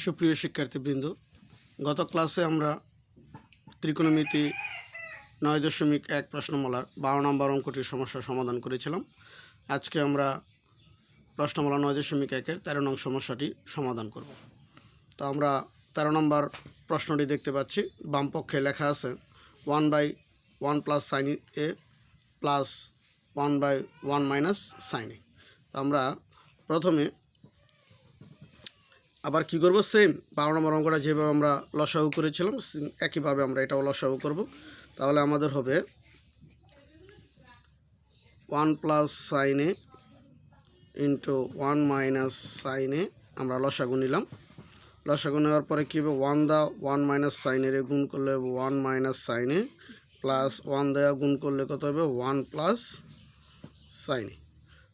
সুপ্রিয় শিক্ষার্থীবৃন্দ, গত ক্লাসে আমরা ত্রিকোণমিতি 9.1 প্রশ্নমালার 12 নম্বর অঙ্কটির সমস্যার সমাধান করেছিলাম। আজকে আমরা প্রশ্নমালা 9.1-এর 13 নং সমস্যাটি সমাধান করব। তো আমরা 13 নম্বর প্রশ্নটি দেখতে পাচ্ছি, বাম পক্ষে লেখা আছে 1/1 প্লাস সাইন এ প্লাস 1/1 মাইনাস সাইন এ। তো আমরা প্রথমে আবার কি করব, সেম 12 নম্বর অঙ্কটা যেভাবে আমরা লসাগু করেছিলাম একইভাবে আমরা এটাও লসাগু করব। তাহলে আমাদের হবে 1 প্লাস সাইন এ ইন্টু 1 মাইনাস সাইন এ আমরা লসাগু নিলাম। লসাগু নেওয়ার পরে কী হবে, 1 দা 1 মাইনাস সাইন এর গুণ করলে 1 মাইনাস সাইন এ প্লাস 1 দেওয়া গুণ করলে কত হবে 1 প্লাস সাইন এ।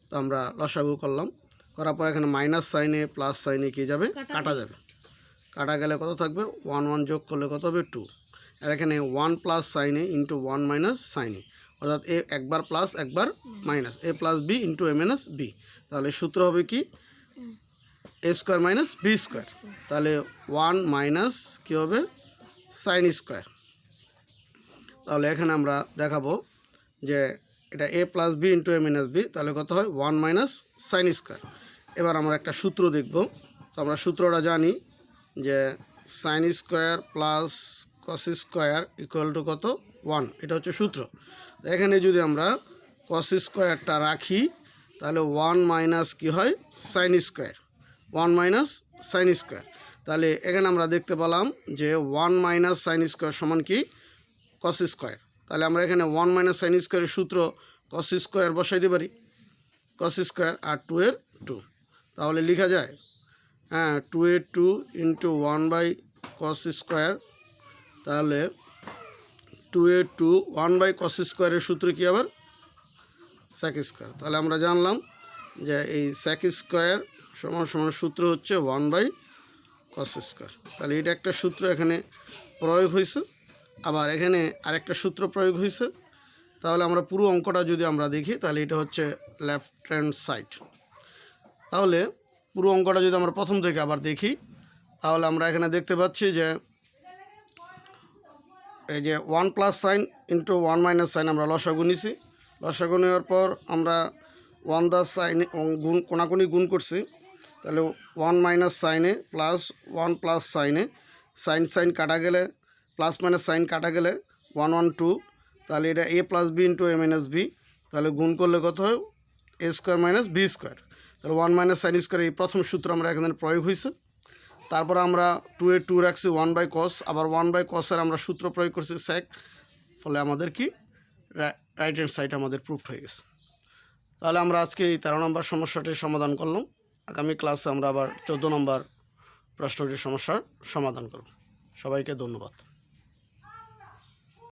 তো আমরা লসাগু করলাম, করার পর এখানে মাইনাস সাইনে প্লাস সাইনে কী যাবে, কাটা যাবে। কাটা গেলে কত থাকবে, 1 1 যোগ করলে কত হবে 2। আর এখানে 1 প্লাস সাইনে ইন্টু 1 মাইনাস সাইনে, অর্থাৎ এ একবার প্লাস একবার মাইনাস, এ প্লাস বি ইন্টু এ মাইনাস বি। তাহলে সূত্র হবে কি, এ স্কোয়ার মাইনাস বি স্কোয়ার। তাহলে 1 মাইনাস কী হবে, সাইন স্কোয়ার। তাহলে এখানে আমরা দেখাবো যে এটা এ প্লাস বি ইন্টু এ মাইনাস বি, তাহলে কত হয় 1 মাইনাস সাইন স্কোয়ার। এবার আমরা একটা সূত্র দেখব। তো আমরা সূত্রটা জানি যে sine square plus cos square equal to কত 1, এটা হচ্ছে সূত্র। এখানে যদি আমরা কস স্কোয়ারটা রাখি তাহলে 1 মাইনাস কী হয়, sine square, 1 minus sine square. তাহলে এখানে আমরা দেখতে পেলাম যে 1 মাইনাস সাইন স্কোয়ার সমান কি, কস স্কোয়ার। তাহলে আমরা এখানে 1 মাইনাস সাইন স্কোয়ারের সূত্র কস স্কোয়ার বসাইতে পারি, কস স্কোয়ার আর 2 এর 2। তাহলে লেখা যায় 2 এর 2 ইন্টু 1 বাই কস স্কোয়ার। তাহলে 2 এর 2 1 বাই কস স্কোয়ারের সূত্র কী আবার, সেক স্কোয়ার। তাহলে আমরা জানলাম যে এই সেক স্কোয়ার সমান সমান সূত্র হচ্ছে 1 বাই কস স্কোয়ার। তাহলে এটা একটা সূত্র এখানে প্রয়োগ হয়েছে, আবার এখানে আরেকটা সূত্র প্রয়োগ হয়েছে। তাহলে আমরা পুরো অঙ্কটা যদি আমরা দেখি তাহলে এটা হচ্ছে লেফট হ্যান্ড সাইড। তাহলে পুরো অঙ্কটা যদি আমরা প্রথম থেকে আবার দেখি তাহলে আমরা এখানে দেখতে পাচ্ছি যে এই যে 1 plus sign into 1 minus sine আমরা লসাগু নিছি। লসাগু নেওয়ার পর আমরা 1 দা সাইন গুণ কোনাকুনি গুণ করছি। তাহলে 1 মাইনাস সাইনে প্লাস 1 প্লাস সাইনে, সাইন সাইন কাটা গেলে প্লাস মাইনাস সাইন কাটা গেলে 1 1 2। তাহলে এটা এ প্লাস বি ইন্টু এ মাইনাস বি। তাহলে গুণ করলে কত হয়, এ স্কোয়ার মাইনাস বি স্কোয়ার। তাহলে 1 মাইনাস সাইন স্কোয়ার এই প্রথম সূত্র আমরা এখানে প্রয়োগ হয়েছে। তারপর আমরা 2 এর 2 রাখছি 1 বাই কস, আবার 1 বাই কসের আমরা সূত্র প্রয়োগ করছি সেক। ফলে আমাদের কি রাইট হ্যান্ড সাইড আমাদের প্রুফ হয়ে গেছে। তাহলে আমরা আজকে এই 13 নম্বর সমস্যাটির সমাধান করলাম। আগামী ক্লাসে আমরা আবার 14 নম্বর প্রশ্নটির সমস্যার সমাধান করব। সবাইকে ধন্যবাদ।